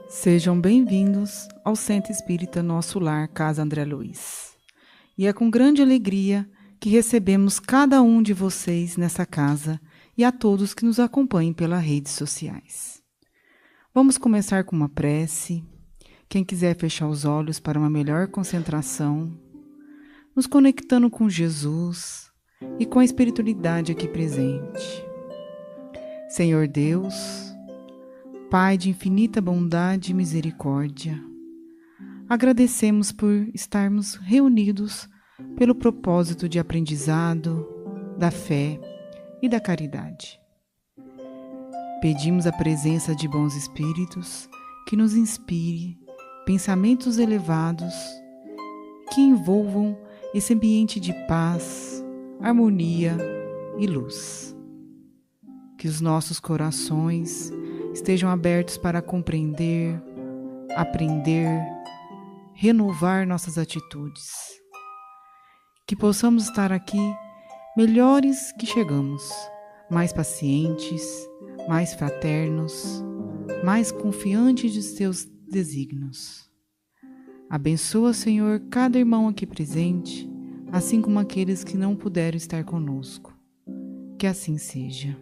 Sejam bem-vindos ao Centro Espírita Nosso Lar, Casa André Luiz. E é com grande alegria que recebemos cada um de vocês nessa casa e a todos que nos acompanhem pelas redes sociais. Vamos começar com uma prece. Quem quiser fechar os olhos para uma melhor concentração, nos conectando com Jesus e com a espiritualidade aqui presente. Senhor Deus, Pai de infinita bondade e misericórdia, agradecemos por estarmos reunidos pelo propósito de aprendizado, da fé e da caridade. Pedimos a presença de bons espíritos que nos inspire pensamentos elevados que envolvam esse ambiente de paz, harmonia e luz. Que os nossos corações estejam abertos para compreender, aprender, renovar nossas atitudes. Que possamos estar aqui melhores que chegamos, mais pacientes, mais fraternos, mais confiantes de seus desígnios. Abençoa, Senhor, cada irmão aqui presente, assim como aqueles que não puderam estar conosco. Que assim seja.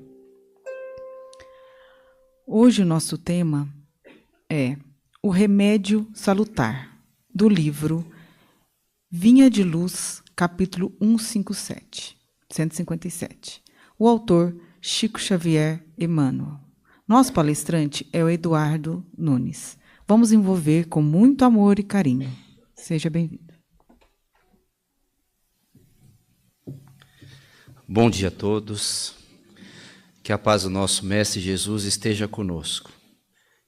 Hoje o nosso tema é o remédio salutar, do livro Vinha de Luz, capítulo 157. O autor Chico Xavier Emmanuel. Nosso palestrante é o Eduardo Nunes. Vamos envolver com muito amor e carinho. Seja bem-vindo. Bom dia a todos. Que a paz do nosso Mestre Jesus esteja conosco,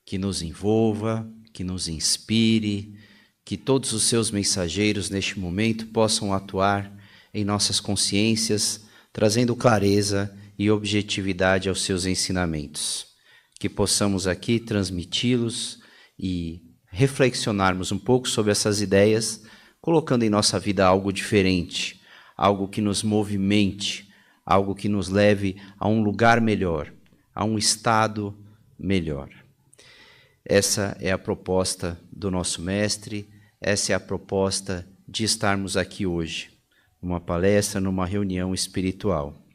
que nos envolva, que nos inspire, que todos os seus mensageiros neste momento possam atuar em nossas consciências, trazendo clareza e objetividade aos seus ensinamentos. Que possamos aqui transmiti-los e reflexionarmos um pouco sobre essas ideias, colocando em nossa vida algo diferente, algo que nos movimente, algo que nos leve a um lugar melhor, a um estado melhor. Essa é a proposta do nosso mestre, essa é a proposta de estarmos aqui hoje, numa palestra, numa reunião espiritual.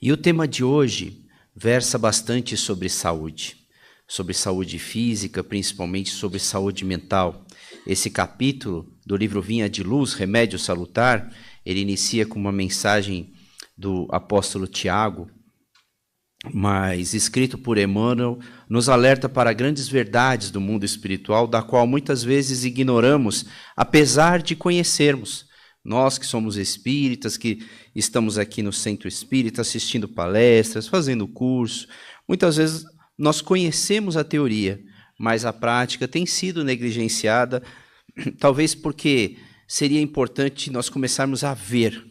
E o tema de hoje versa bastante sobre saúde física, principalmente sobre saúde mental. Esse capítulo do livro Vinha de Luz, Remédio Salutar, ele inicia com uma mensagem do apóstolo Tiago, mas escrito por Emmanuel, nos alerta para grandes verdades do mundo espiritual, da qual muitas vezes ignoramos, apesar de conhecermos. Nós que somos espíritas, que estamos aqui no Centro Espírita, assistindo palestras, fazendo curso, muitas vezes nós conhecemos a teoria, mas a prática tem sido negligenciada, talvez porque seria importante nós começarmos a ver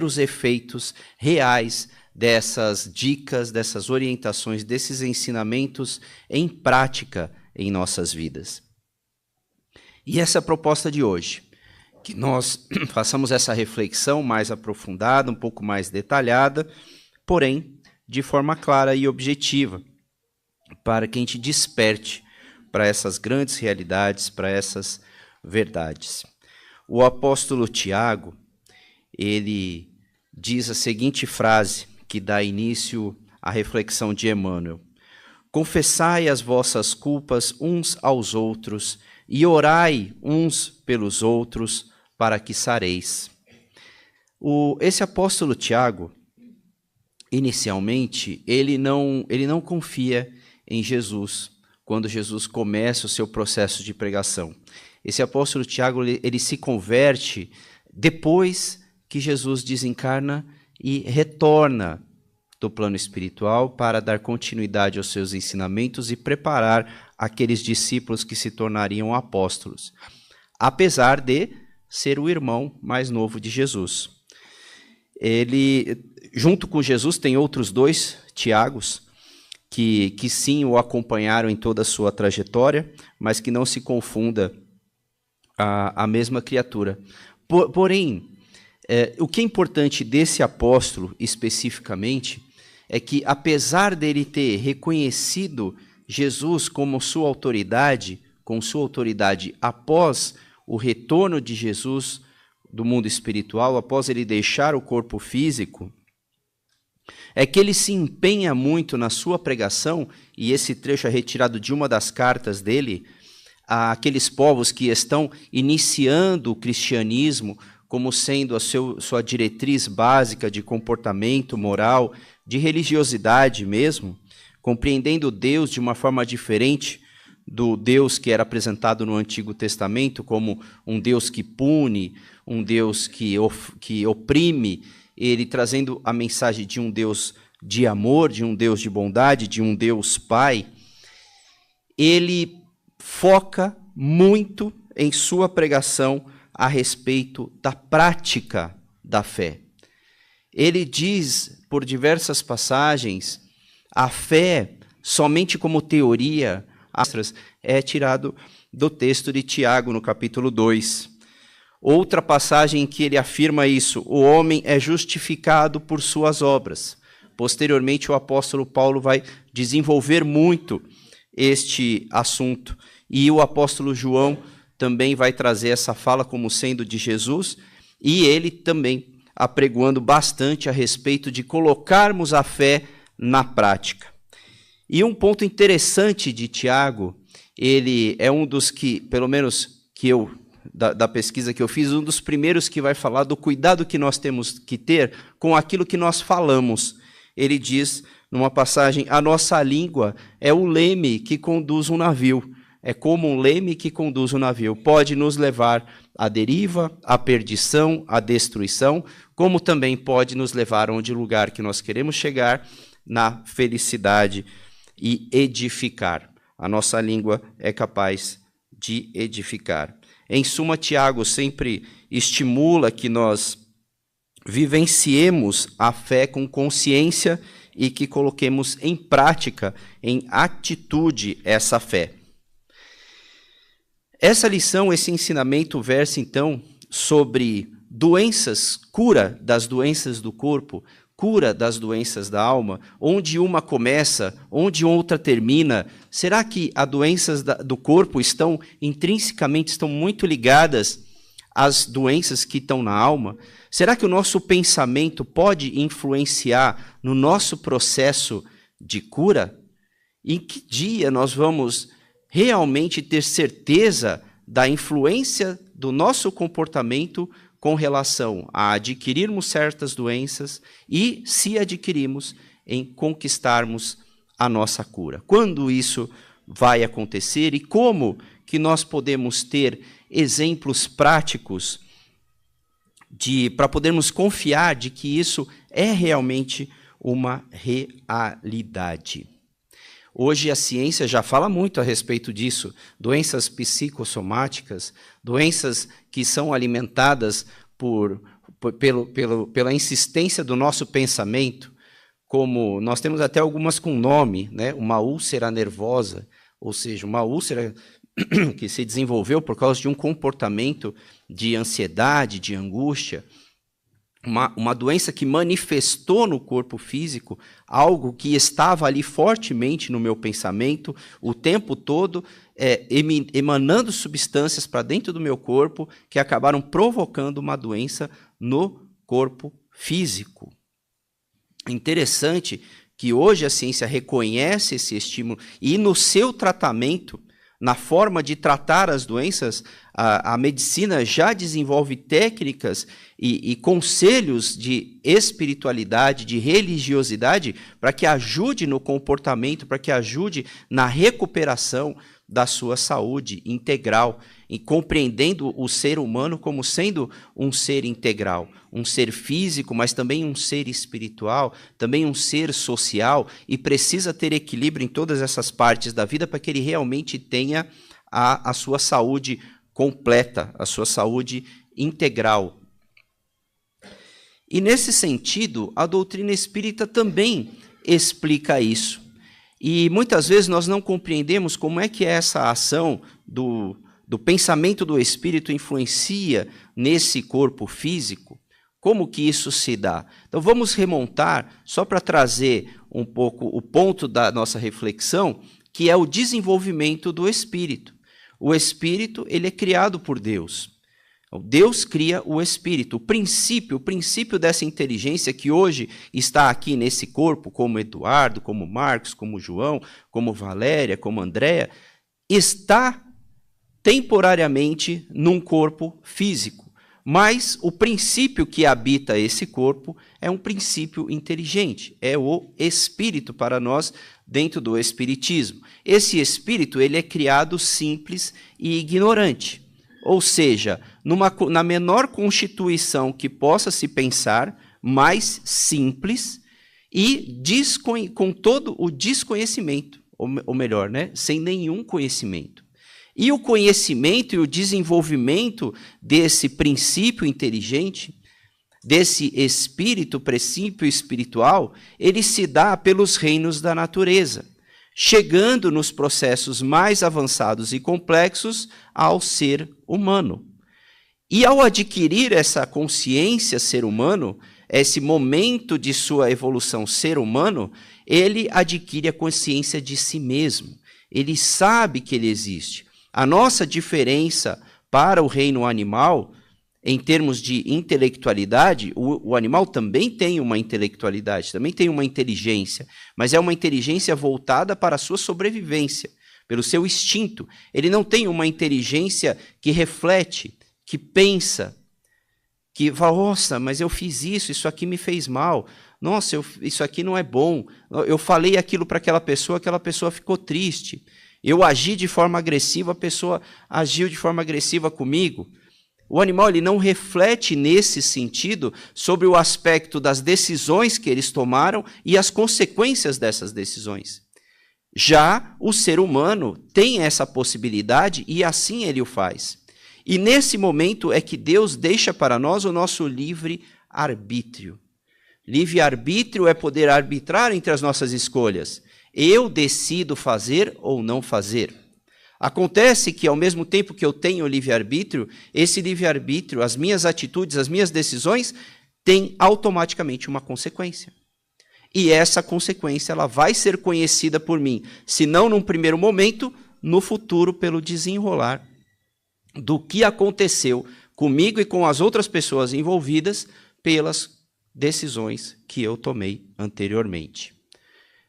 os efeitos reais dessas dicas, dessas orientações, desses ensinamentos em prática em nossas vidas. E essa é a proposta de hoje, que nós façamos essa reflexão mais aprofundada, um pouco mais detalhada, porém de forma clara e objetiva, para que a gente desperte para essas grandes realidades, para essas verdades. O apóstolo Tiago, ele diz a seguinte frase que dá início à reflexão de Emmanuel: confessai as vossas culpas uns aos outros e orai uns pelos outros para que sareis. Esse apóstolo Tiago, inicialmente, ele não confia em Jesus quando Jesus começa o seu processo de pregação. Esse apóstolo Tiago, ele se converte depois que Jesus desencarna e retorna do plano espiritual para dar continuidade aos seus ensinamentos e preparar aqueles discípulos que se tornariam apóstolos, apesar de ser o irmão mais novo de Jesus. Ele, junto com Jesus, tem outros dois Tiagos, que sim o acompanharam em toda a sua trajetória, mas que não se confunda a mesma criatura. Porém, o que é importante desse apóstolo especificamente é que, apesar dele ter reconhecido Jesus, com sua autoridade após o retorno de Jesus do mundo espiritual, após ele deixar o corpo físico, é que ele se empenha muito na sua pregação, e esse trecho é retirado de uma das cartas dele, àqueles povos que estão iniciando o cristianismo como sendo a sua diretriz básica de comportamento moral, de religiosidade mesmo, compreendendo Deus de uma forma diferente do Deus que era apresentado no Antigo Testamento, como um Deus que pune, um Deus que oprime, ele trazendo a mensagem de um Deus de amor, de um Deus de bondade, de um Deus Pai. Ele foca muito em sua pregação a respeito da prática da fé. Ele diz, por diversas passagens, a fé somente como teoria é tirado do texto de Tiago, no capítulo 2. Outra passagem em que ele afirma isso: o homem é justificado por suas obras. Posteriormente, o apóstolo Paulo vai desenvolver muito este assunto. E o apóstolo João também vai trazer essa fala como sendo de Jesus, e ele também apregoando bastante a respeito de colocarmos a fé na prática. E um ponto interessante de Tiago, ele é um dos que, pelo menos que eu, da pesquisa que eu fiz, um dos primeiros que vai falar do cuidado que nós temos que ter com aquilo que nós falamos. Ele diz, numa passagem, a nossa língua é o leme que conduz um navio. É como um leme que conduz um navio. Pode nos levar à deriva, à perdição, à destruição, como também pode nos levar a onde lugar que nós queremos chegar, na felicidade e edificar. A nossa língua é capaz de edificar. Em suma, Tiago sempre estimula que nós vivenciemos a fé com consciência e que coloquemos em prática, em atitude, essa fé. Essa lição, esse ensinamento versa, então, sobre doenças, cura das doenças do corpo, cura das doenças da alma, onde uma começa, onde outra termina. Será que as doenças do corpo estão intrinsecamente muito ligadas às doenças que estão na alma? Será que o nosso pensamento pode influenciar no nosso processo de cura? Em que dia nós vamos realmente ter certeza da influência do nosso comportamento com relação a adquirirmos certas doenças e, se adquirirmos, em conquistarmos a nossa cura? Quando isso vai acontecer e como que nós podemos ter exemplos práticos para podermos confiar de que isso é realmente uma realidade? Hoje a ciência já fala muito a respeito disso, doenças psicossomáticas, doenças que são alimentadas pela insistência do nosso pensamento, como nós temos até algumas com nome, né? Uma úlcera nervosa, ou seja, uma úlcera que se desenvolveu por causa de um comportamento de ansiedade, de angústia, uma doença que manifestou no corpo físico algo que estava ali fortemente no meu pensamento o tempo todo, emanando substâncias para dentro do meu corpo que acabaram provocando uma doença no corpo físico. Interessante que hoje a ciência reconhece esse estímulo e no seu tratamento, na forma de tratar as doenças, a medicina já desenvolve técnicas e conselhos de espiritualidade, de religiosidade, para que ajude no comportamento, para que ajude na recuperação da sua saúde integral, e compreendendo o ser humano como sendo um ser integral, um ser físico, mas também um ser espiritual, também um ser social, e precisa ter equilíbrio em todas essas partes da vida para que ele realmente tenha a sua saúde completa, a sua saúde integral. E nesse sentido, a doutrina espírita também explica isso. E muitas vezes nós não compreendemos como é que essa ação do pensamento do espírito influencia nesse corpo físico, como que isso se dá. Então vamos remontar, só para trazer um pouco o ponto da nossa reflexão, que é o desenvolvimento do espírito. O espírito, ele é criado por Deus. Deus cria o espírito. O princípio dessa inteligência que hoje está aqui nesse corpo, como Eduardo, como Marcos, como João, como Valéria, como Andréa, está temporariamente num corpo físico. Mas o princípio que habita esse corpo é um princípio inteligente, é o espírito para nós dentro do espiritismo. Esse espírito, ele é criado simples e ignorante, ou seja, na menor constituição que possa se pensar, mais simples e com todo o desconhecimento, ou melhor, né, sem nenhum conhecimento. E o conhecimento e o desenvolvimento desse princípio inteligente, desse espírito, princípio espiritual, ele se dá pelos reinos da natureza, chegando nos processos mais avançados e complexos ao ser humano. E ao adquirir essa consciência ser humano, esse momento de sua evolução ser humano, ele adquire a consciência de si mesmo. Ele sabe que ele existe. A nossa diferença para o reino animal, em termos de intelectualidade, o animal também tem uma intelectualidade, também tem uma inteligência, mas é uma inteligência voltada para a sua sobrevivência, pelo seu instinto. Ele não tem uma inteligência que reflete, que pensa, que fala, nossa, mas eu fiz isso aqui me fez mal, nossa, isso aqui não é bom, eu falei aquilo para aquela pessoa ficou triste. Eu agi de forma agressiva, a pessoa agiu de forma agressiva comigo. O animal ele não reflete nesse sentido sobre o aspecto das decisões que eles tomaram e as consequências dessas decisões. Já o ser humano tem essa possibilidade e assim ele o faz. E nesse momento é que Deus deixa para nós o nosso livre-arbítrio. Livre-arbítrio é poder arbitrar entre as nossas escolhas. Eu decido fazer ou não fazer. Acontece que, ao mesmo tempo que eu tenho livre-arbítrio, esse livre-arbítrio, as minhas atitudes, as minhas decisões, têm automaticamente uma consequência. E essa consequência ela vai ser conhecida por mim, se não num primeiro momento, no futuro, pelo desenrolar do que aconteceu comigo e com as outras pessoas envolvidas pelas decisões que eu tomei anteriormente.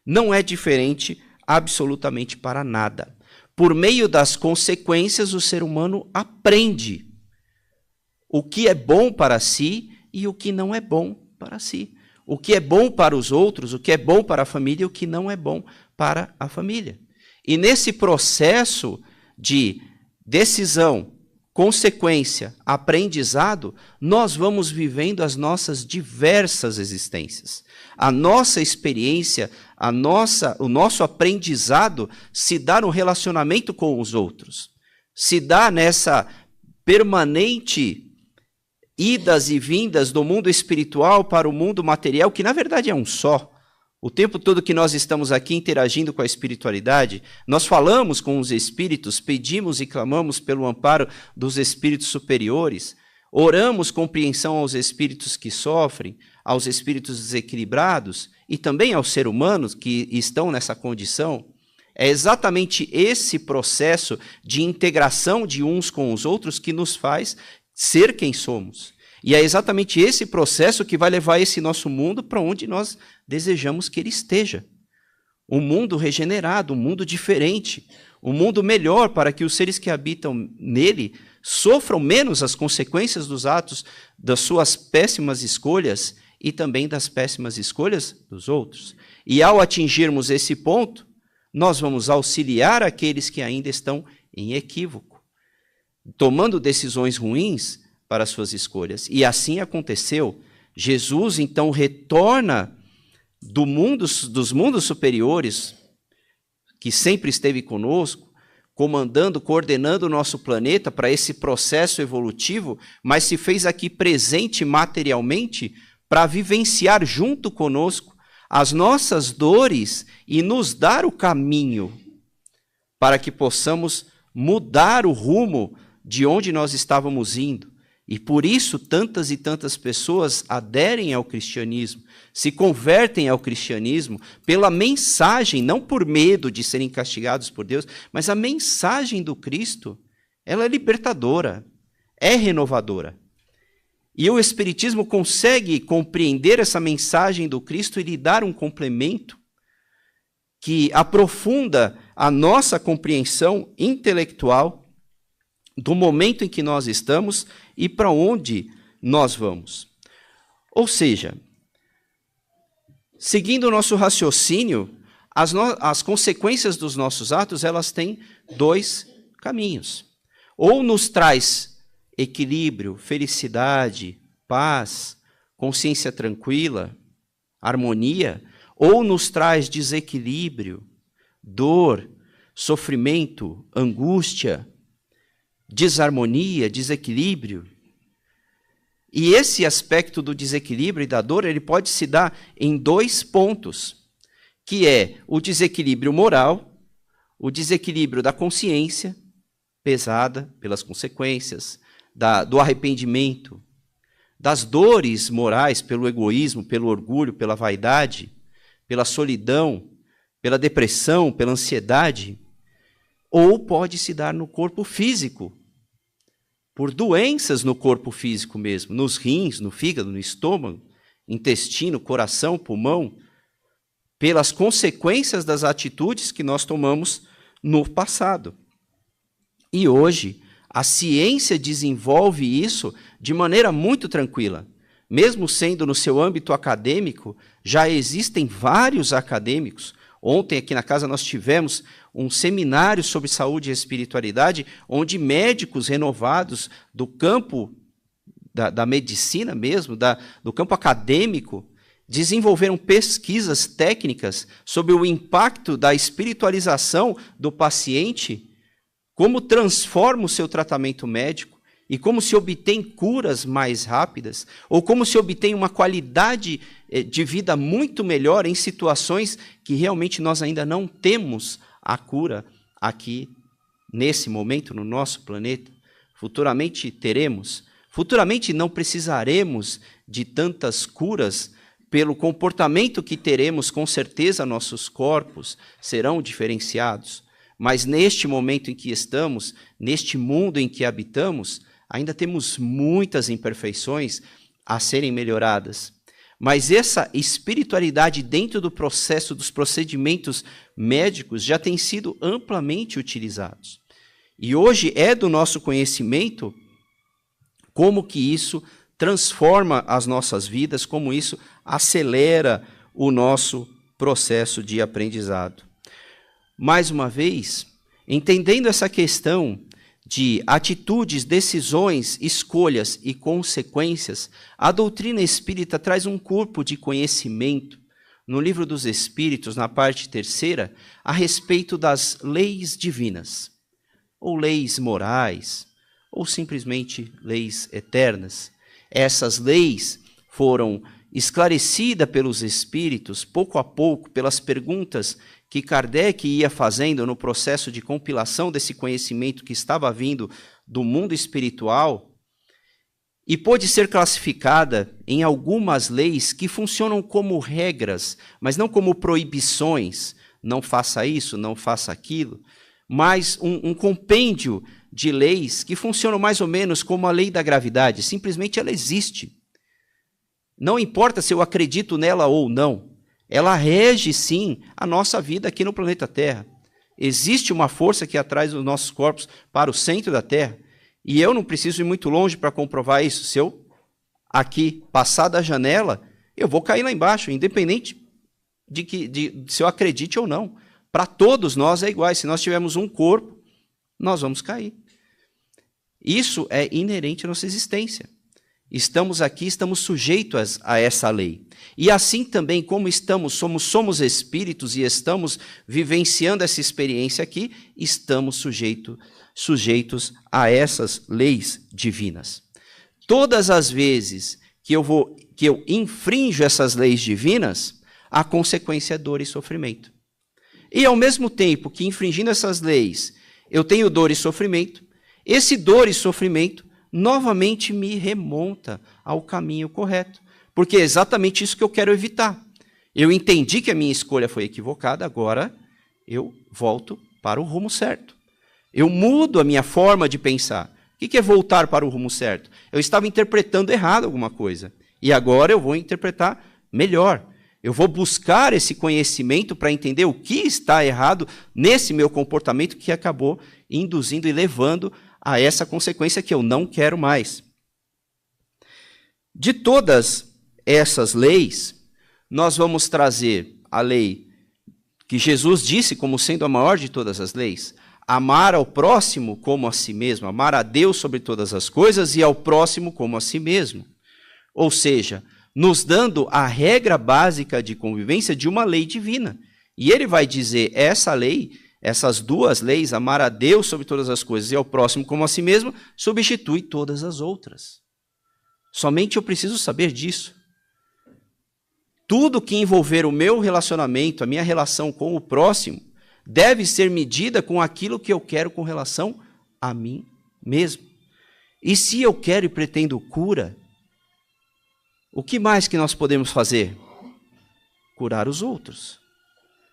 Não é diferente absolutamente para nada. Por meio das consequências, o ser humano aprende o que é bom para si e o que não é bom para si. O que é bom para os outros, o que é bom para a família e o que não é bom para a família. E nesse processo de decisão, consequência, aprendizado, nós vamos vivendo as nossas diversas existências. A nossa experiência, o nosso aprendizado se dá no relacionamento com os outros. Se dá nessa permanente idas e vindas do mundo espiritual para o mundo material, que na verdade é um só. O tempo todo que nós estamos aqui interagindo com a espiritualidade, nós falamos com os espíritos, pedimos e clamamos pelo amparo dos espíritos superiores, oramos compreensão aos espíritos que sofrem, aos espíritos desequilibrados e também aos seres humanos que estão nessa condição. É exatamente esse processo de integração de uns com os outros que nos faz ser quem somos. E é exatamente esse processo que vai levar esse nosso mundo para onde nós desejamos que ele esteja. Um mundo regenerado, um mundo diferente, um mundo melhor para que os seres que habitam nele sofram menos as consequências dos atos das suas péssimas escolhas e também das péssimas escolhas dos outros. E ao atingirmos esse ponto, nós vamos auxiliar aqueles que ainda estão em equívoco, tomando decisões ruins para as suas escolhas. E assim aconteceu. Jesus, então, retorna dos mundos superiores, que sempre esteve conosco, comandando, coordenando o nosso planeta para esse processo evolutivo, mas se fez aqui presente materialmente para vivenciar junto conosco as nossas dores e nos dar o caminho para que possamos mudar o rumo de onde nós estávamos indo. E por isso tantas e tantas pessoas aderem ao cristianismo, se convertem ao cristianismo pela mensagem, não por medo de serem castigados por Deus, mas a mensagem do Cristo, ela é libertadora, é renovadora. E o Espiritismo consegue compreender essa mensagem do Cristo e lhe dar um complemento que aprofunda a nossa compreensão intelectual do momento em que nós estamos e para onde nós vamos. Ou seja, seguindo o nosso raciocínio, as consequências dos nossos atos, elas têm dois caminhos. Ou nos traz equilíbrio, felicidade, paz, consciência tranquila, harmonia, ou nos traz desequilíbrio, dor, sofrimento, angústia, desarmonia, desequilíbrio. E esse aspecto do desequilíbrio e da dor, ele pode se dar em dois pontos, que é o desequilíbrio moral, o desequilíbrio da consciência, pesada pelas consequências, do arrependimento, das dores morais pelo egoísmo, pelo orgulho, pela vaidade, pela solidão, pela depressão, pela ansiedade, ou pode se dar no corpo físico, por doenças no corpo físico mesmo, nos rins, no fígado, no estômago, intestino, coração, pulmão, pelas consequências das atitudes que nós tomamos no passado. E hoje, a ciência desenvolve isso de maneira muito tranquila. Mesmo sendo no seu âmbito acadêmico, já existem vários acadêmicos. Ontem, aqui na casa, nós tivemos um seminário sobre saúde e espiritualidade, onde médicos renovados do campo da medicina mesmo, do campo acadêmico, desenvolveram pesquisas técnicas sobre o impacto da espiritualização do paciente, como transforma o seu tratamento médico e como se obtém curas mais rápidas, ou como se obtém uma qualidade de vida muito melhor em situações que realmente nós ainda não temos a cura aqui, nesse momento, no nosso planeta. Futuramente teremos. Futuramente não precisaremos de tantas curas. Pelo comportamento que teremos, com certeza nossos corpos serão diferenciados. Mas neste momento em que estamos, neste mundo em que habitamos, ainda temos muitas imperfeições a serem melhoradas. Mas essa espiritualidade dentro do processo dos procedimentos médicos já tem sido amplamente utilizados. E hoje é do nosso conhecimento como que isso transforma as nossas vidas, como isso acelera o nosso processo de aprendizado. Mais uma vez, entendendo essa questão de atitudes, decisões, escolhas e consequências, a doutrina espírita traz um corpo de conhecimento no Livro dos Espíritos, na parte 3ª, a respeito das leis divinas, ou leis morais, ou simplesmente leis eternas. Essas leis foram esclarecidas pelos Espíritos, pouco a pouco, pelas perguntas que Kardec ia fazendo no processo de compilação desse conhecimento que estava vindo do mundo espiritual, e pôde ser classificada em algumas leis que funcionam como regras, mas não como proibições, não faça isso, não faça aquilo, mas um compêndio de leis que funcionam mais ou menos como a lei da gravidade, simplesmente ela existe. Não importa se eu acredito nela ou não, ela rege, sim, a nossa vida aqui no planeta Terra. Existe uma força que atrai os nossos corpos para o centro da Terra, e eu não preciso ir muito longe para comprovar isso. Se eu, aqui, passar da janela, eu vou cair lá embaixo, independente de se eu acredite ou não. Para todos nós é igual. Se nós tivermos um corpo, nós vamos cair. Isso é inerente à nossa existência. Estamos aqui, estamos sujeitos a essa lei. E assim também, como somos espíritos e estamos vivenciando essa experiência aqui, estamos sujeitos a essas leis divinas. Todas as vezes que eu infrinjo essas leis divinas, a consequência é dor e sofrimento. E ao mesmo tempo que infringindo essas leis, eu tenho dor e sofrimento, esse dor e sofrimento novamente me remonta ao caminho correto. Porque é exatamente isso que eu quero evitar. Eu entendi que a minha escolha foi equivocada, agora eu volto para o rumo certo. Eu mudo a minha forma de pensar. O que é voltar para o rumo certo? Eu estava interpretando errado alguma coisa. E agora eu vou interpretar melhor. Eu vou buscar esse conhecimento para entender o que está errado nesse meu comportamento que acabou induzindo e levando a essa consequência que eu não quero mais. De todas essas leis, nós vamos trazer a lei que Jesus disse como sendo a maior de todas as leis, amar ao próximo como a si mesmo, amar a Deus sobre todas as coisas e ao próximo como a si mesmo. Ou seja, nos dando a regra básica de convivência de uma lei divina. E ele vai dizer, essa lei, essas duas leis, amar a Deus sobre todas as coisas e ao próximo como a si mesmo, substitui todas as outras. Somente eu preciso saber disso. Tudo que envolver o meu relacionamento, a minha relação com o próximo, deve ser medida com aquilo que eu quero com relação a mim mesmo. E se eu quero e pretendo cura, o que mais que nós podemos fazer? Curar os outros.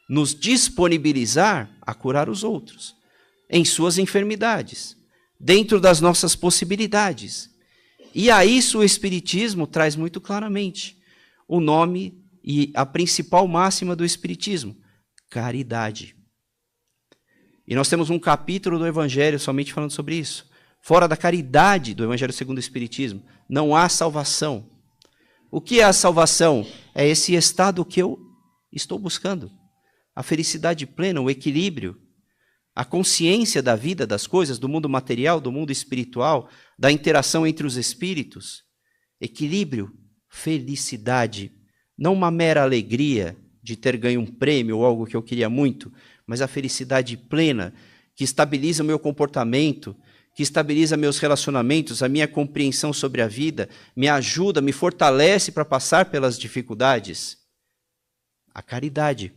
Nos disponibilizar a curar os outros, em suas enfermidades, dentro das nossas possibilidades. E a isso o Espiritismo traz muito claramente o nome e a principal máxima do Espiritismo, caridade. E nós temos um capítulo do Evangelho somente falando sobre isso. Fora da caridade do Evangelho segundo o Espiritismo, não há salvação. O que é a salvação? É esse estado que eu estou buscando. A felicidade plena, o equilíbrio, a consciência da vida, das coisas, do mundo material, do mundo espiritual, da interação entre os espíritos. Equilíbrio, felicidade. Não uma mera alegria de ter ganho um prêmio ou algo que eu queria muito, mas a felicidade plena, que estabiliza o meu comportamento, que estabiliza meus relacionamentos, a minha compreensão sobre a vida, me ajuda, me fortalece para passar pelas dificuldades. A caridade.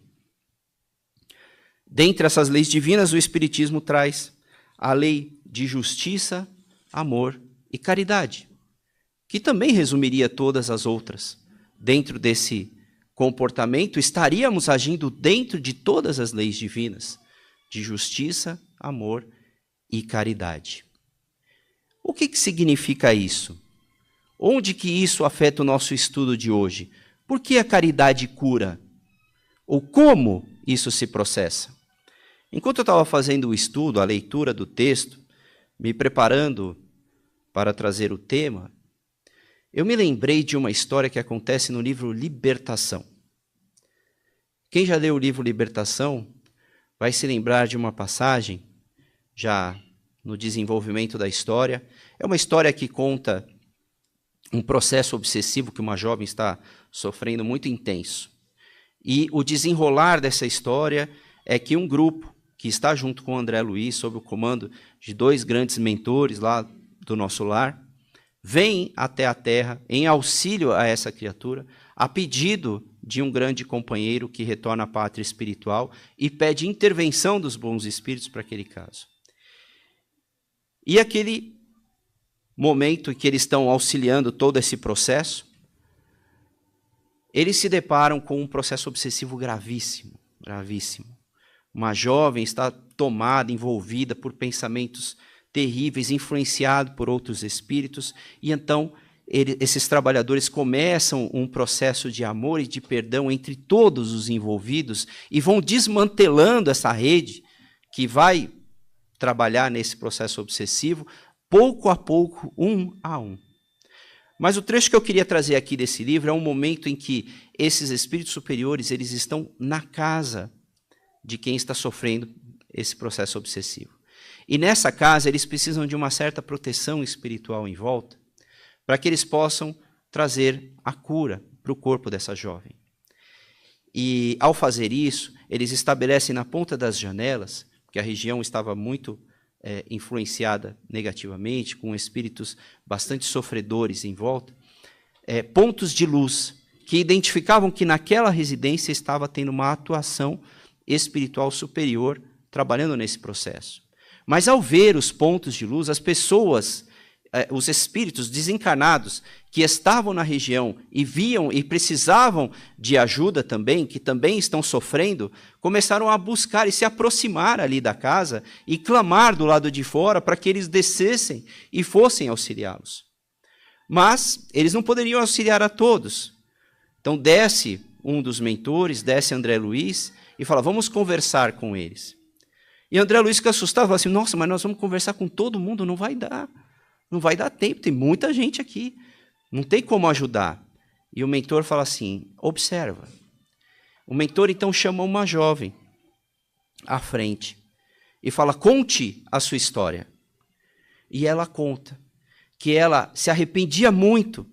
Dentre essas leis divinas, o Espiritismo traz a lei de justiça, amor e caridade, que também resumiria todas as outras. Dentro desse comportamento, estaríamos agindo dentro de todas as leis divinas, de justiça, amor e caridade. O que significa isso? Onde que isso afeta o nosso estudo de hoje? Por que a caridade cura? Ou como isso se processa? Enquanto eu estava fazendo o estudo, a leitura do texto, me preparando para trazer o tema, eu me lembrei de uma história que acontece no livro Libertação. Quem já leu o livro Libertação vai se lembrar de uma passagem, já no desenvolvimento da história. É uma história que conta um processo obsessivo que uma jovem está sofrendo muito intenso. E o desenrolar dessa história é que um grupo que está junto com o André Luiz, sob o comando de 2 grandes mentores lá do nosso lar, vem até a Terra em auxílio a essa criatura, a pedido de um grande companheiro que retorna à pátria espiritual e pede intervenção dos bons espíritos para aquele caso. E aquele momento em que eles estão auxiliando todo esse processo, eles se deparam com um processo obsessivo gravíssimo, gravíssimo. Uma jovem está tomada, envolvida por pensamentos terríveis, influenciado por outros espíritos, e então esses trabalhadores começam um processo de amor e de perdão entre todos os envolvidos e vão desmantelando essa rede que vai trabalhar nesse processo obsessivo, pouco a pouco, um a um. Mas o trecho que eu queria trazer aqui desse livro é um momento em que esses espíritos superiores, eles estão na casa de quem está sofrendo esse processo obsessivo. E nessa casa, eles precisam de uma certa proteção espiritual em volta, para que eles possam trazer a cura para o corpo dessa jovem. E, ao fazer isso, eles estabelecem na ponta das janelas, porque a região estava muito influenciada negativamente, com espíritos bastante sofredores em volta, pontos de luz que identificavam que naquela residência estava tendo uma atuação espiritual superior trabalhando nesse processo. Mas ao ver os pontos de luz, as pessoas os espíritos desencarnados que estavam na região e viam e precisavam de ajuda também, que também estão sofrendo, começaram a buscar e se aproximar ali da casa e clamar do lado de fora para que eles descessem e fossem auxiliá-los. Mas eles não poderiam auxiliar a todos. Então desce um dos mentores, desce André Luiz e fala, vamos conversar com eles. E André Luiz fica assustado, fala assim, nossa, mas nós vamos conversar com todo mundo, não vai dar. Não vai dar tempo, tem muita gente aqui. Não tem como ajudar. E o mentor fala assim, observa. O mentor então chama uma jovem à frente e fala, conte a sua história. E ela conta que ela se arrependia muito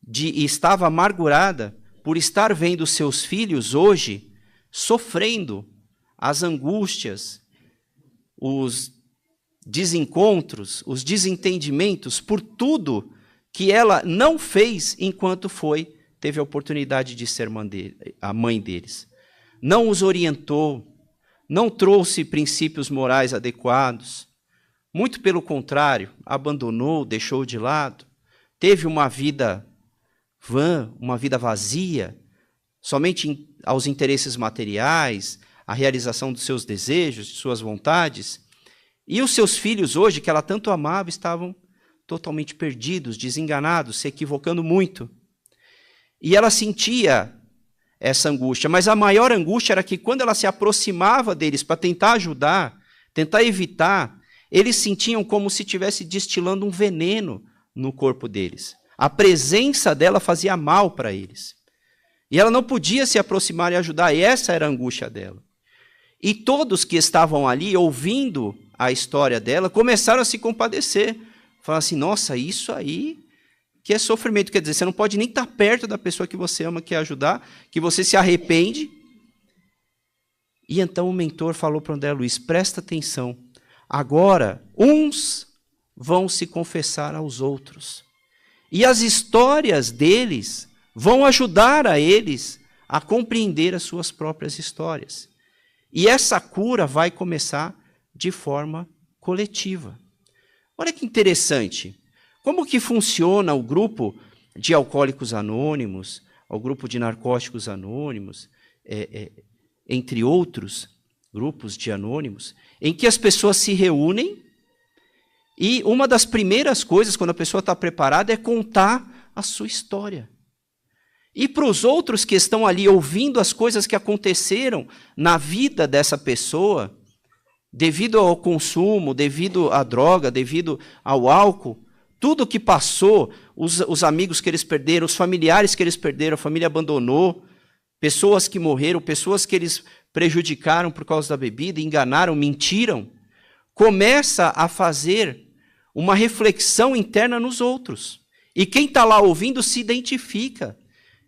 e estava amargurada por estar vendo seus filhos hoje sofrendo as angústias, os desencontros, os desentendimentos por tudo que ela não fez enquanto teve a oportunidade de ser a mãe deles. Não os orientou, não trouxe princípios morais adequados, muito pelo contrário, abandonou, deixou de lado, teve uma vida vã, uma vida vazia, somente aos interesses materiais, a realização dos seus desejos, de suas vontades. E os seus filhos hoje, que ela tanto amava, estavam totalmente perdidos, desenganados, se equivocando muito. E ela sentia essa angústia, mas a maior angústia era que quando ela se aproximava deles para tentar ajudar, tentar evitar, eles sentiam como se estivesse destilando um veneno no corpo deles. A presença dela fazia mal para eles. E ela não podia se aproximar e ajudar, e essa era a angústia dela. E todos que estavam ali, ouvindo a história dela, começaram a se compadecer. Falaram assim, nossa, isso aí que é sofrimento. Quer dizer, você não pode nem estar perto da pessoa que você ama, que quer ajudar, que você se arrepende. E então o mentor falou para o André Luiz, presta atenção. Agora, uns vão se confessar aos outros. E as histórias deles vão ajudar a eles a compreender as suas próprias histórias. E essa cura vai começar de forma coletiva. Olha que interessante. Como que funciona o grupo de alcoólicos anônimos, o grupo de narcóticos anônimos, entre outros grupos de anônimos, em que as pessoas se reúnem e uma das primeiras coisas, quando a pessoa está preparada, é contar a sua história. E para os outros que estão ali ouvindo as coisas que aconteceram na vida dessa pessoa, devido ao consumo, devido à droga, devido ao álcool, tudo que passou, os amigos que eles perderam, os familiares que eles perderam, a família abandonou, pessoas que morreram, pessoas que eles prejudicaram por causa da bebida, enganaram, mentiram, começa a fazer uma reflexão interna nos outros. E quem está lá ouvindo se identifica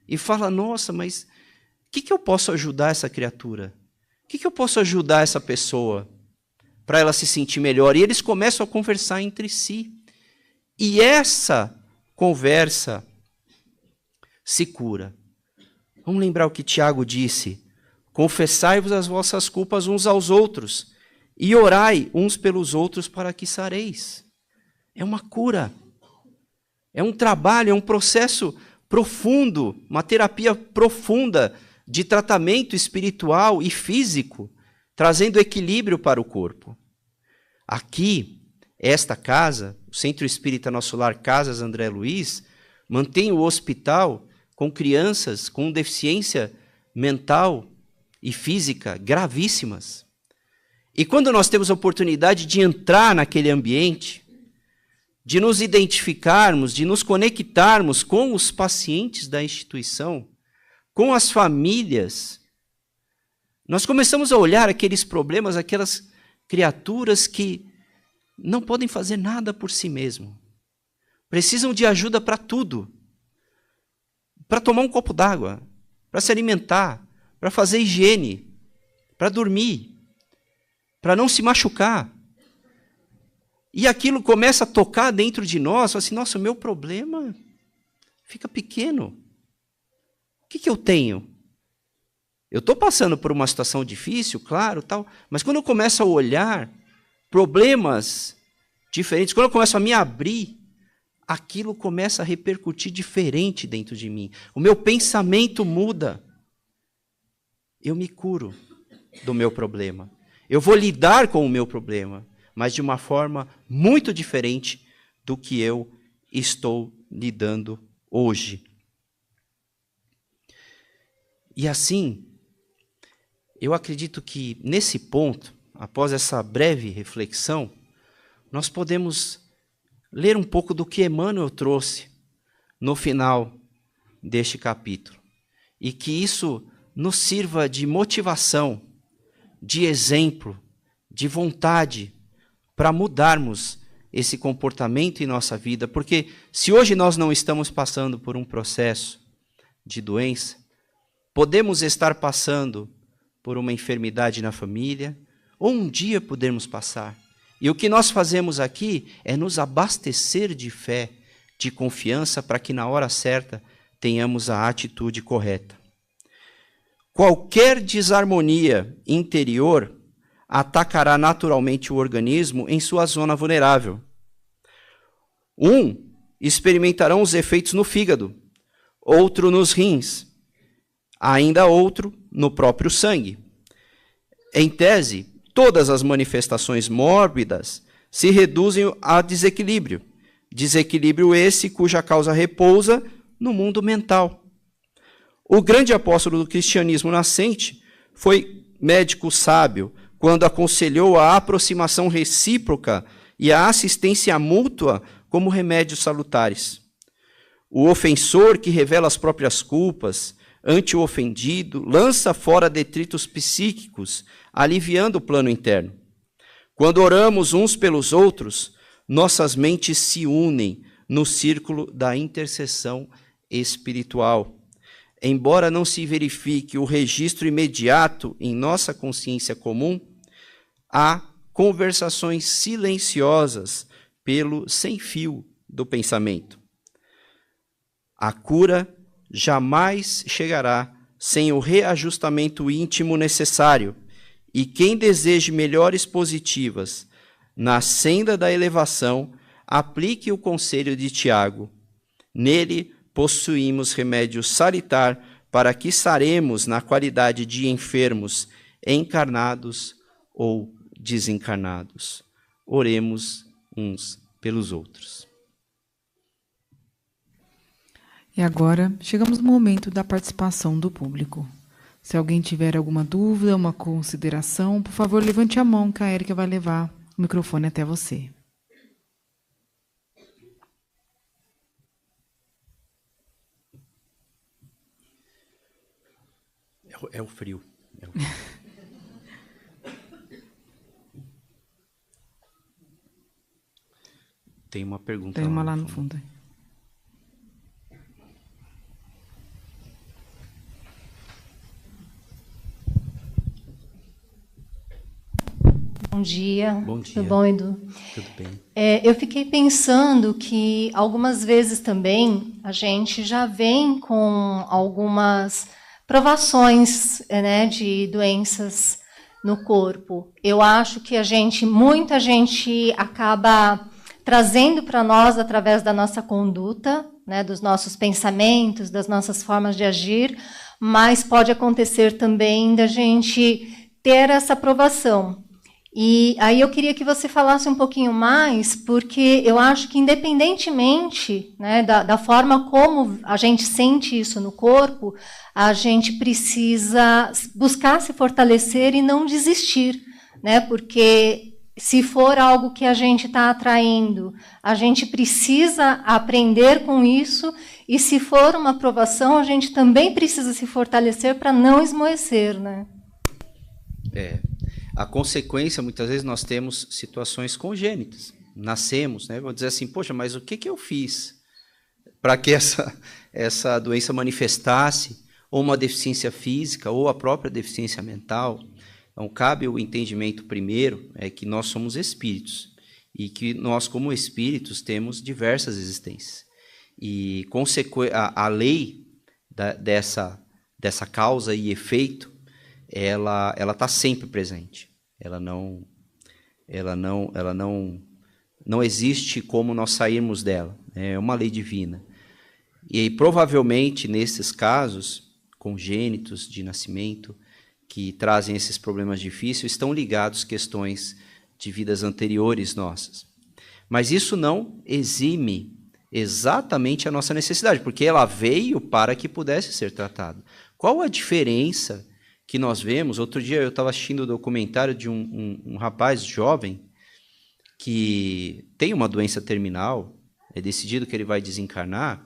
e fala, nossa, mas o que eu posso ajudar essa criatura? O que eu posso ajudar essa pessoa para ela se sentir melhor? E eles começam a conversar entre si. E essa conversa se cura. Vamos lembrar o que Tiago disse. Confessai-vos as vossas culpas uns aos outros e orai uns pelos outros para que sareis. É uma cura. É um trabalho, é um processo profundo, uma terapia profunda de tratamento espiritual e físico, trazendo equilíbrio para o corpo. Aqui, esta casa, o Centro Espírita Nosso Lar Casas André Luiz, mantém o hospital com crianças com deficiência mental e física gravíssimas. E quando nós temos a oportunidade de entrar naquele ambiente, de nos identificarmos, de nos conectarmos com os pacientes da instituição, com as famílias, nós começamos a olhar aqueles problemas, aquelas criaturas que não podem fazer nada por si mesmo. Precisam de ajuda para tudo. Para tomar um copo d'água, para se alimentar, para fazer higiene, para dormir, para não se machucar. E aquilo começa a tocar dentro de nós, fala assim, nossa, o meu problema fica pequeno. O que eu tenho? Eu estou passando por uma situação difícil, claro, tal, mas quando eu começo a olhar problemas diferentes, quando eu começo a me abrir aquilo começa a repercutir diferente dentro de mim. O meu pensamento muda. Eu me curo do meu problema. Eu vou lidar com o meu problema, mas de uma forma muito diferente do que eu estou lidando hoje. E assim, eu acredito que nesse ponto, após essa breve reflexão, nós podemos ler um pouco do que Emmanuel trouxe no final deste capítulo. E que isso nos sirva de motivação, de exemplo, de vontade para mudarmos esse comportamento em nossa vida. Porque se hoje nós não estamos passando por um processo de doença, podemos estar passando por uma enfermidade na família, ou um dia podemos passar. E o que nós fazemos aqui é nos abastecer de fé, de confiança, para que na hora certa tenhamos a atitude correta. Qualquer desarmonia interior atacará naturalmente o organismo em sua zona vulnerável. Experimentarão os efeitos no fígado, outro nos rins, ainda outro no próprio sangue. Em tese, todas as manifestações mórbidas se reduzem a desequilíbrio. Desequilíbrio esse cuja causa repousa no mundo mental. O grande apóstolo do cristianismo nascente foi médico sábio quando aconselhou a aproximação recíproca e a assistência mútua como remédios salutares. O ofensor que revela as próprias culpas ante o ofendido lança fora detritos psíquicos, aliviando o plano interno. Quando oramos uns pelos outros, nossas mentes se unem no círculo da intercessão espiritual. Embora não se verifique o registro imediato em nossa consciência comum, há conversações silenciosas pelo sem-fio do pensamento. A cura jamais chegará sem o reajustamento íntimo necessário, e quem deseje melhores positivas na senda da elevação, aplique o conselho de Tiago. Nele possuímos remédio salitar para que saremos na qualidade de enfermos, encarnados ou desencarnados. Oremos uns pelos outros. E agora, chegamos no momento da participação do público. Se alguém tiver alguma dúvida, uma consideração, por favor, levante a mão que a Érica vai levar o microfone até você. É o frio. Tem uma pergunta. Tem uma lá no fundo. Bom dia. Bom dia. Tudo bom, Edu? Tudo bem. Eu fiquei pensando que algumas vezes também a gente já vem com algumas provações, né, de doenças no corpo. Eu acho que muita gente acaba trazendo para nós através da nossa conduta, né, dos nossos pensamentos, das nossas formas de agir, mas pode acontecer também da gente ter essa aprovação. E aí eu queria que você falasse um pouquinho mais, porque eu acho que independentemente, né, da forma como a gente sente isso no corpo, a gente precisa buscar se fortalecer e não desistir, né? Porque se for algo que a gente está atraindo, a gente precisa aprender com isso, e se for uma aprovação, a gente também precisa se fortalecer para não esmoecer, né? A consequência, muitas vezes, nós temos situações congênitas. Nascemos, né? Vou dizer assim, poxa, mas o que eu fiz para que essa doença manifestasse, ou uma deficiência física, ou a própria deficiência mental? Então, cabe o entendimento primeiro, que nós somos espíritos, e que nós, como espíritos, temos diversas existências. E a lei dessa causa e efeito, ela está sempre presente. Ela não Não existe como nós sairmos dela. É uma lei divina. E provavelmente, nesses casos congênitos de nascimento, que trazem esses problemas difíceis, estão ligados a questões de vidas anteriores nossas. Mas isso não exime exatamente a nossa necessidade, porque ela veio para que pudesse ser tratado. Qual a diferença que nós vemos? Outro dia eu estava assistindo o documentário de um rapaz jovem que tem uma doença terminal, é decidido que ele vai desencarnar,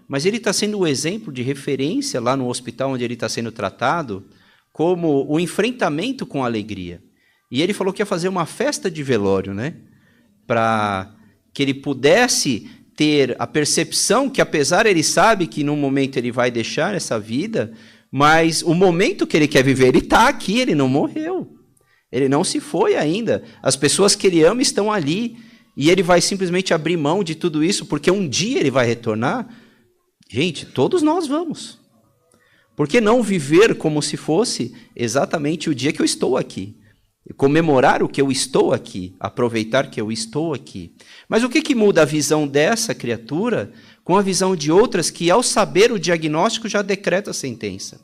mas ele está sendo o exemplo de referência lá no hospital onde ele está sendo tratado, como o enfrentamento com alegria. E ele falou que ia fazer uma festa de velório, né? Para que ele pudesse ter a percepção que, apesar ele sabe que num momento ele vai deixar essa vida, mas o momento que ele quer viver, ele está aqui, ele não morreu. Ele não se foi ainda. As pessoas que ele ama estão ali. E ele vai simplesmente abrir mão de tudo isso, porque um dia ele vai retornar. Gente, todos nós vamos. Por que não viver como se fosse exatamente o dia que eu estou aqui? Comemorar o que eu estou aqui, aproveitar que eu estou aqui. Mas o que muda a visão dessa criatura com a visão de outras que, ao saber o diagnóstico, já decreta a sentença?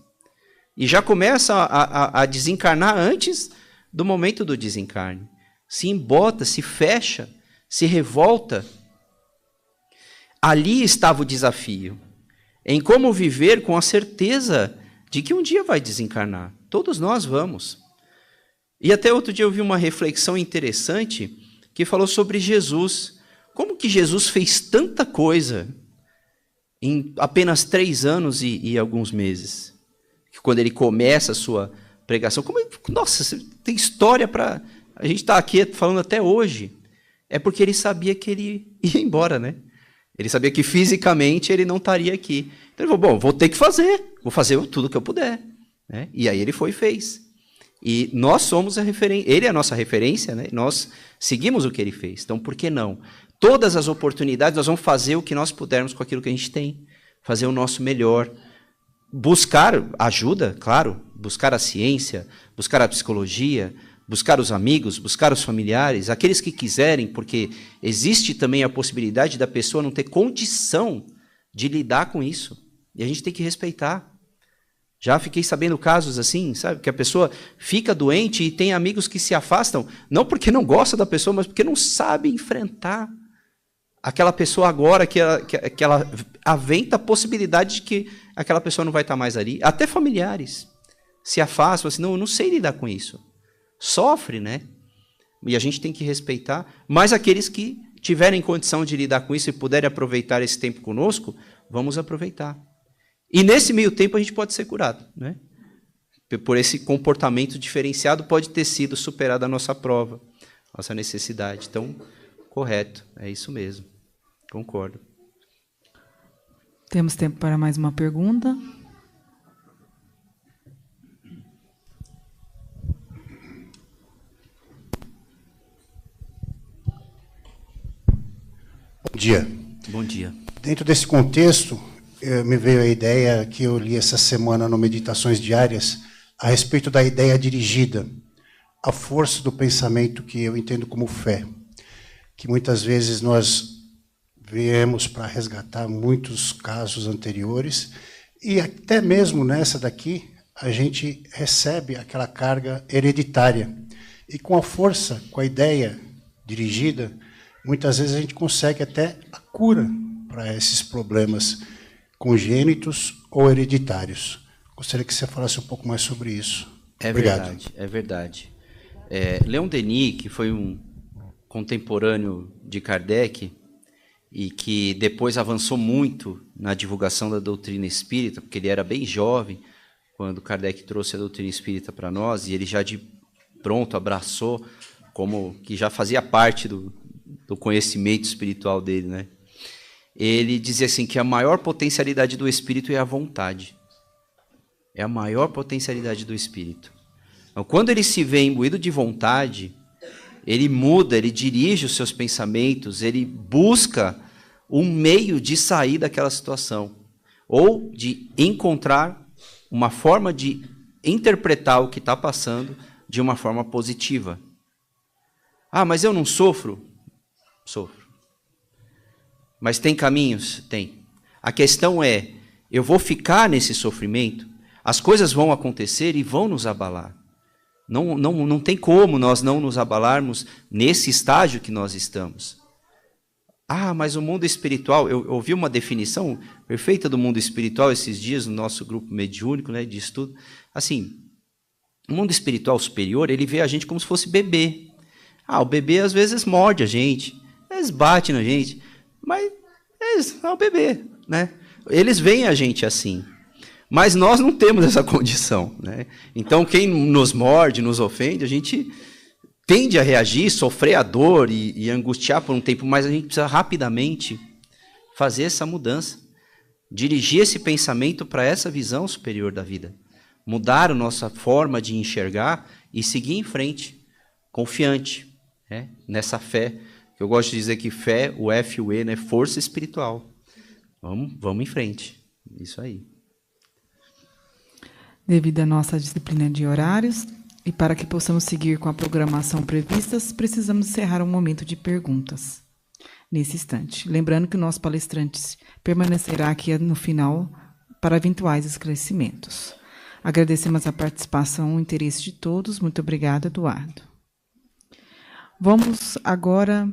E já começa a desencarnar antes do momento do desencarne. Se embota, se fecha, se revolta. Ali estava o desafio, em como viver com a certeza de que um dia vai desencarnar. Todos nós vamos. E até outro dia eu vi uma reflexão interessante que falou sobre Jesus. Como que Jesus fez tanta coisa em apenas 3 anos e alguns meses? Quando ele começa a sua pregação. Nossa, tem história para... A gente está aqui falando até hoje. É porque ele sabia que ele ia embora, né? Ele sabia que fisicamente ele não estaria aqui. Então ele falou, bom, vou ter que fazer. Vou fazer tudo que eu puder. Né? E aí ele foi e fez. E nós somos a referência. Ele é a nossa referência, né? Nós seguimos o que ele fez. Então, por que não? Todas as oportunidades, nós vamos fazer o que nós pudermos com aquilo que a gente tem. Fazer o nosso melhor. Buscar ajuda, claro. Buscar a ciência, buscar a psicologia, buscar os amigos, buscar os familiares, aqueles que quiserem, porque existe também a possibilidade da pessoa não ter condição de lidar com isso. E a gente tem que respeitar. Já fiquei sabendo casos assim, sabe? Que a pessoa fica doente e tem amigos que se afastam, não porque não gosta da pessoa, mas porque não sabe enfrentar aquela pessoa agora que ela aventa a possibilidade de que aquela pessoa não vai estar mais ali. Até familiares se afastam, assim, não, eu não sei lidar com isso. Sofre, né? E a gente tem que respeitar. Mas aqueles que tiverem condição de lidar com isso e puderem aproveitar esse tempo conosco, vamos aproveitar. E nesse meio tempo a gente pode ser curado, né? Por esse comportamento diferenciado pode ter sido superada a nossa prova, nossa necessidade. Então, correto, é isso mesmo. Concordo. Temos tempo para mais uma pergunta. Bom dia. Bom dia. Dentro desse contexto, me veio a ideia que eu li essa semana no Meditações Diárias a respeito da ideia dirigida, a força do pensamento que eu entendo como fé, que muitas vezes nós viemos para resgatar muitos casos anteriores e até mesmo nessa daqui a gente recebe aquela carga hereditária e com a força, com a ideia dirigida, muitas vezes a gente consegue até a cura para esses problemas congênitos ou hereditários. Gostaria que você falasse um pouco mais sobre isso. Obrigado. É verdade. Leon Denis, que foi um contemporâneo de Kardec e que depois avançou muito na divulgação da doutrina espírita, porque ele era bem jovem quando Kardec trouxe a doutrina espírita para nós, e ele já de pronto abraçou como que já fazia parte do conhecimento espiritual dele, né? Ele dizia assim que a maior potencialidade do espírito é a vontade. É a maior potencialidade do espírito. Então, quando ele se vê imbuído de vontade, ele muda, ele dirige os seus pensamentos, ele busca um meio de sair daquela situação, ou de encontrar uma forma de interpretar o que está passando de uma forma positiva. Ah, mas eu não sofro? Sofro. Mas tem caminhos? Tem. A questão é, eu vou ficar nesse sofrimento? As coisas vão acontecer e vão nos abalar. Não tem como nós não nos abalarmos nesse estágio que nós estamos. Ah, mas o mundo espiritual, eu ouvi uma definição perfeita do mundo espiritual esses dias no nosso grupo mediúnico, né, de estudo. Assim, o mundo espiritual superior, ele vê a gente como se fosse bebê. Ah, o bebê às vezes morde a gente, eles batem na gente, mas eles é o bebê, né? Eles veem a gente assim. Mas nós não temos essa condição, né? Então, quem nos morde, nos ofende, a gente tende a reagir, sofrer a dor e angustiar por um tempo, mas a gente precisa rapidamente fazer essa mudança, dirigir esse pensamento para essa visão superior da vida, mudar a nossa forma de enxergar e seguir em frente, confiante, né? Nessa fé, que eu gosto de dizer que fé, o F e o E, né? Força espiritual. Vamos em frente, isso aí. Devido à nossa disciplina de horários e para que possamos seguir com a programação prevista, precisamos encerrar um momento de perguntas nesse instante. Lembrando que o nosso palestrante permanecerá aqui no final para eventuais esclarecimentos. Agradecemos a participação e o interesse de todos. Muito obrigada, Eduardo. Vamos agora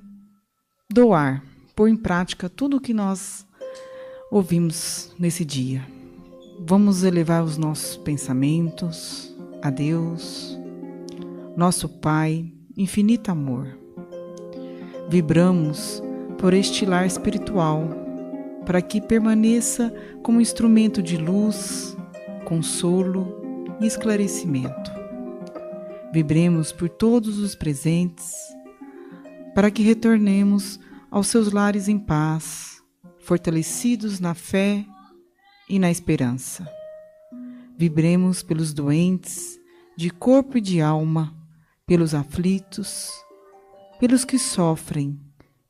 doar, pôr em prática tudo o que nós ouvimos nesse dia. Vamos elevar os nossos pensamentos a Deus, nosso Pai, infinito amor. Vibramos por este lar espiritual, para que permaneça como instrumento de luz, consolo e esclarecimento. Vibremos por todos os presentes, para que retornemos aos seus lares em paz, fortalecidos na fé e na esperança. Vibremos pelos doentes, de corpo e de alma, pelos aflitos, pelos que sofrem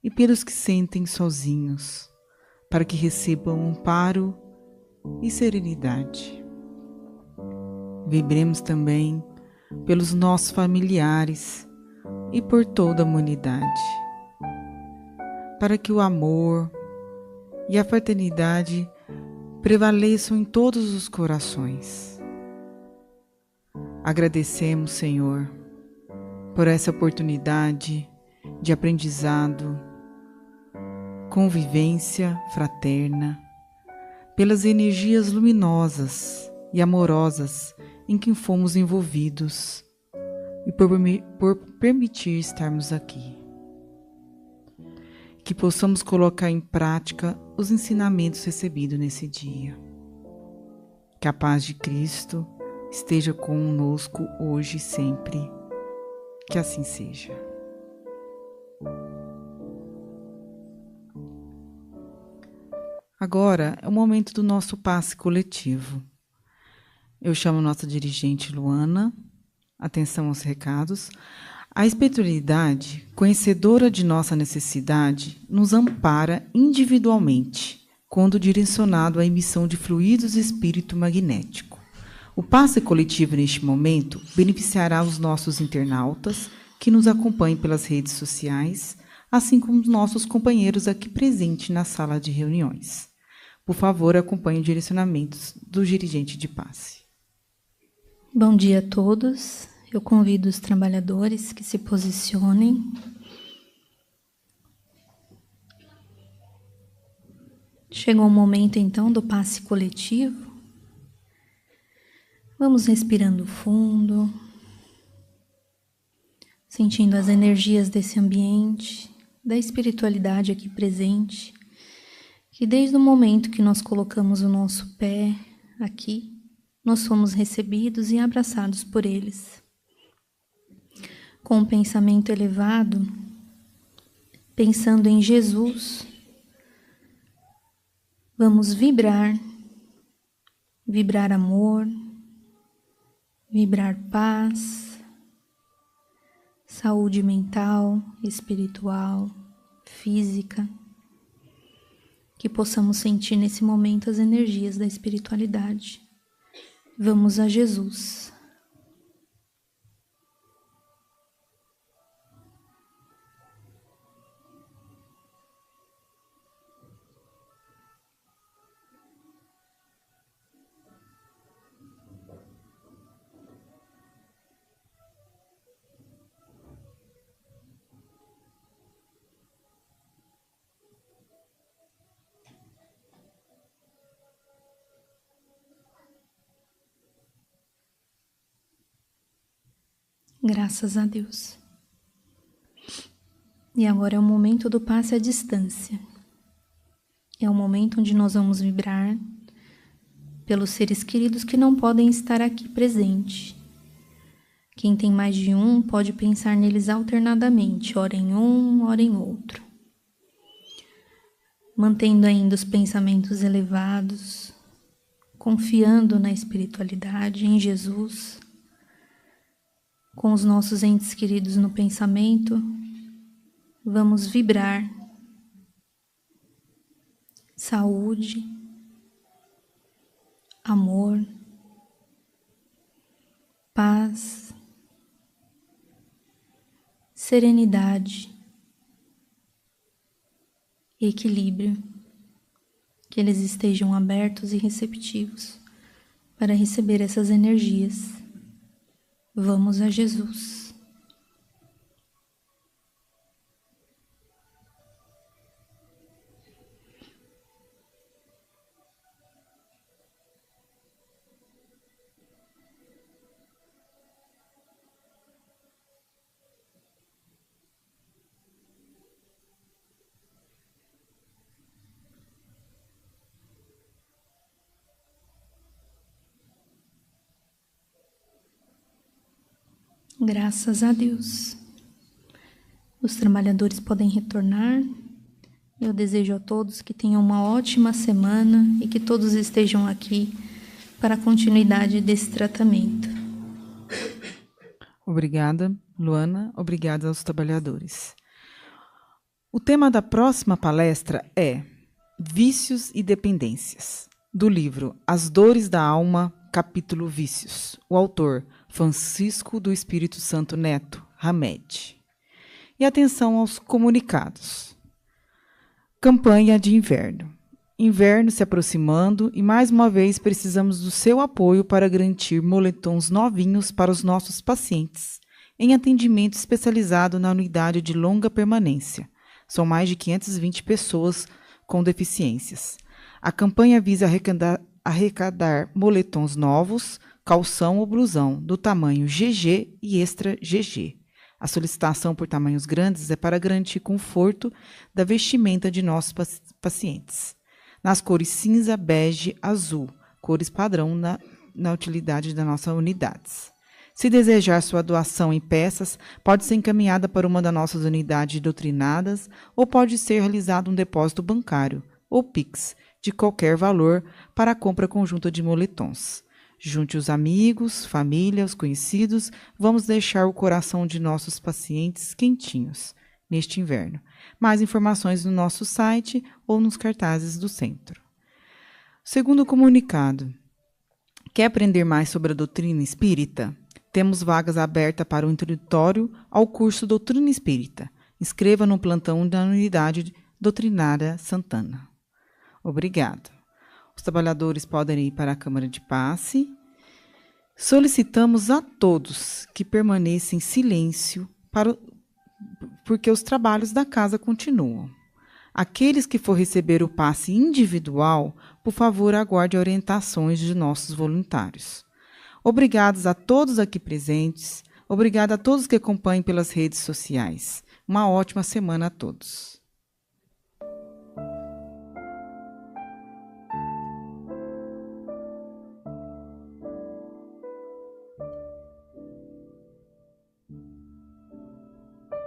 e pelos que sentem sozinhos, para que recebam amparo e serenidade. Vibremos também pelos nossos familiares e por toda a humanidade, para que o amor e a fraternidade prevaleçam em todos os corações. Agradecemos, Senhor, por essa oportunidade de aprendizado, convivência fraterna, pelas energias luminosas e amorosas em que fomos envolvidos e por permitir estarmos aqui. Que possamos colocar em prática os ensinamentos recebidos nesse dia. Que a paz de Cristo esteja conosco hoje e sempre. Que assim seja. Agora é o momento do nosso passe coletivo. Eu chamo nossa dirigente Luana. Atenção aos recados. A espiritualidade, conhecedora de nossa necessidade, nos ampara individualmente, quando direcionado à emissão de fluidos espírito magnético. O passe coletivo neste momento beneficiará os nossos internautas que nos acompanham pelas redes sociais, assim como os nossos companheiros aqui presentes na sala de reuniões. Por favor, acompanhe os direcionamentos do dirigente de passe. Bom dia a todos. Eu convido os trabalhadores que se posicionem. Chegou o momento, então, do passe coletivo. Vamos respirando fundo, sentindo as energias desse ambiente, da espiritualidade aqui presente, que desde o momento que nós colocamos o nosso pé aqui, nós fomos recebidos e abraçados por eles. Com um pensamento elevado, pensando em Jesus, vamos vibrar amor, vibrar paz, saúde mental, espiritual, física, que possamos sentir nesse momento as energias da espiritualidade. Vamos a Jesus. Graças a Deus. E agora é o momento do passe à distância. É o momento onde nós vamos vibrar pelos seres queridos que não podem estar aqui presente. Quem tem mais de um pode pensar neles alternadamente, ora em um, ora em outro. Mantendo ainda os pensamentos elevados, confiando na espiritualidade, em Jesus, com os nossos entes queridos no pensamento, vamos vibrar saúde, amor, paz, serenidade, equilíbrio, que eles estejam abertos e receptivos para receber essas energias. Vamos a Jesus. Graças a Deus. Os trabalhadores podem retornar. Eu desejo a todos que tenham uma ótima semana e que todos estejam aqui para a continuidade desse tratamento. Obrigada, Luana. Obrigada aos trabalhadores. O tema da próxima palestra é Vícios e Dependências, do livro As Dores da Alma, capítulo Vícios. O autor, Francisco do Espírito Santo Neto, Hamed. E atenção aos comunicados. Campanha de inverno. Inverno se aproximando e mais uma vez precisamos do seu apoio para garantir moletons novinhos para os nossos pacientes em atendimento especializado na unidade de longa permanência. São mais de 520 pessoas com deficiências. A campanha visa arrecadar moletons novos, calção ou blusão, do tamanho GG e extra GG. A solicitação por tamanhos grandes é para garantir conforto da vestimenta de nossos pacientes. Nas cores cinza, bege, azul, cores padrão na utilidade das nossas unidades. Se desejar sua doação em peças, pode ser encaminhada para uma das nossas unidades doutrinadas ou pode ser realizado um depósito bancário ou Pix de qualquer valor para a compra conjunta de moletons. Junte os amigos, família, os conhecidos, vamos deixar o coração de nossos pacientes quentinhos neste inverno. Mais informações no nosso site ou nos cartazes do centro. Segundo comunicado, quer aprender mais sobre a doutrina espírita? Temos vagas abertas para o introdutório ao curso Doutrina Espírita. Inscreva no plantão da unidade doutrinária Santana. Obrigado. Os trabalhadores podem ir para a Câmara de Passe. Solicitamos a todos que permaneçam em silêncio porque os trabalhos da casa continuam. Aqueles que for receber o passe individual, por favor, aguarde orientações de nossos voluntários. Obrigados a todos aqui presentes. Obrigada a todos que acompanham pelas redes sociais. Uma ótima semana a todos.